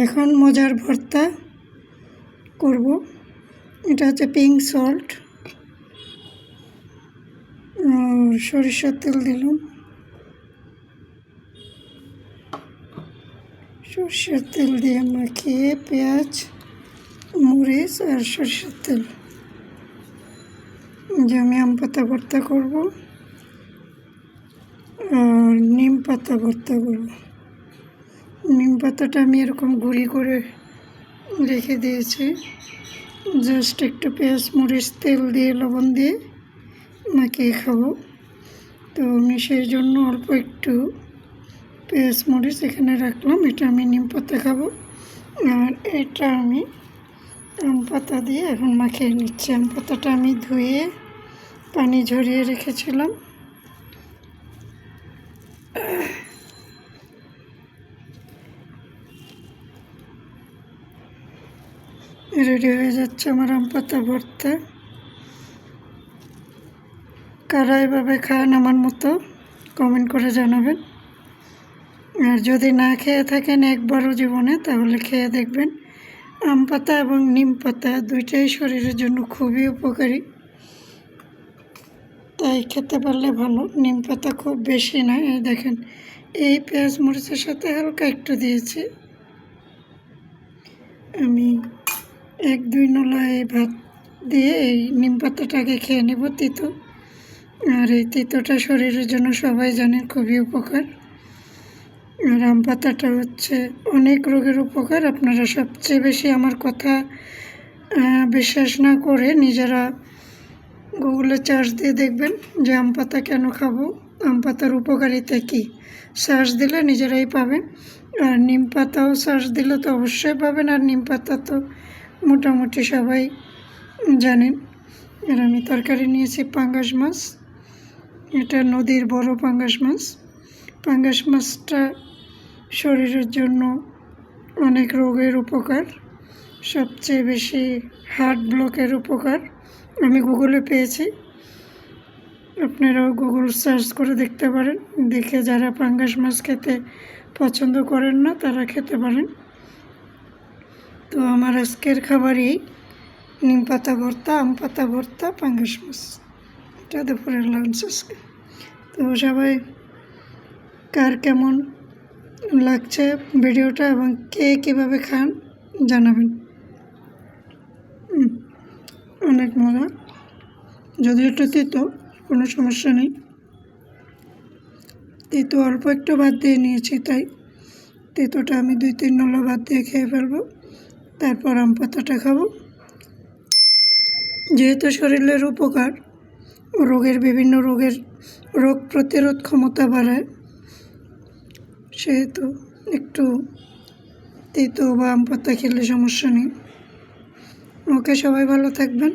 এখন মজার ভর্তা করব। এটা হচ্ছে পিঙ্ক সল্ট, সরিষার তেল দিলাম। সরিষার তেল দিয়ে মাখিয়ে পেঁয়াজ, মরিচ আর সরিষার তেল যে আমি আম পাতা ভর্তা করব আর নিম পাতা ভর্তা করব। নিম পাতাটা আমি এরকম গুঁড়ি করে রেখে দিয়েছি। জাস্ট একটু পেঁয়াজ, মরিচ, তেল দিয়ে লবণ দিয়ে মাখিয়ে খাবো। তো আমি সেই জন্য অল্প একটু পেঁয়াজ, মরিচ এখানে রাখলাম। এটা আমি নিম পাতা খাবো আর এটা আমি আম পাতা দিয়ে এখন মাখিয়ে নিচ্ছি। আম পাতাটা আমি ধুয়ে পানি ঝরিয়ে রেখেছিলাম। রেডি হয়ে যাচ্ছে আমার আম পাতা ভর্তা। কারা এভাবে খান আমার মতো কমেন্ট করে জানাবেন। আর যদি না খেয়ে থাকেন একবারও জীবনে, তাহলে খেয়ে দেখবেন। আম পাতা এবং নিম পাতা দুইটাই শরীরের জন্য খুবই উপকারী, তাই খেতে পারলে ভালো। নিম পাতা খুব বেশি না, এই দেখেন এই পেঁয়াজ মরিচের সাথে হালকা একটু দিয়েছি। আমি 1-2 নলা এই ভাত দিয়ে এই নিম পাতাটাকে খেয়ে নেব, তিতো। আর এই তিতোটা শরীরের জন্য সবাই জানেন খুবই উপকার। আর আম পাতাটা হচ্ছে অনেক রোগের উপকার। আপনারা সবচেয়ে বেশি আমার কথা বিশ্বাস না করে নিজেরা গুগলে সার্চ দিয়ে দেখবেন যে আম পাতা কেন খাবো, আম পাতার উপকারিতা কী। সার্চ দিলে নিজেরাই পাবেন। আর নিম পাতাও সার্চ দিলে তো অবশ্যই পাবেন। আর নিম পাতা তো মোটামুটি সবাই জানেন। আর আমি তরকারি নিয়েছি পাঙ্গাস মাছ। এটা নদীর বড় পাঙ্গাস মাছ। পাঙ্গাস মাছটা শরীরের জন্য অনেক রোগের উপকার, সবচেয়ে বেশি হার্ট ব্লকের উপকার আমি গুগলে পেয়েছি। আপনারাও গুগল সার্চ করে দেখতে পারেন, দেখে যারা পাঙ্গাস মাছ খেতে পছন্দ করেন না তারা খেতে পারেন। তো আমার আজকের খাবারই নিম পাতা ভর্তা, আম পাতা ভর্তা, পাঙ্গাস মাছ। এটা দুপুরের লাঞ্চ আজকে। তো সবাই কার কেমন লাগছে ভিডিওটা এবং কে কীভাবে খান জানাবেন। অনেক মজা, যদিও একটু তিতো, কোনো সমস্যা নেই। তিতো অল্প একটু ভাত দিয়ে নিয়েছি, তাই তিতোটা আমি 2-3 নলা ভাত দিয়ে খেয়ে ফেলবো। তারপর আম পাতাটা খাবো। যেহেতু শরীরের উপকার, বিভিন্ন রোগ প্রতিরোধ ক্ষমতা বাড়ায়, সেহেতু একটু তিতো বা আম পাতা খেলে সমস্যা নেই। ওকে, সবাই ভালো থাকবেন।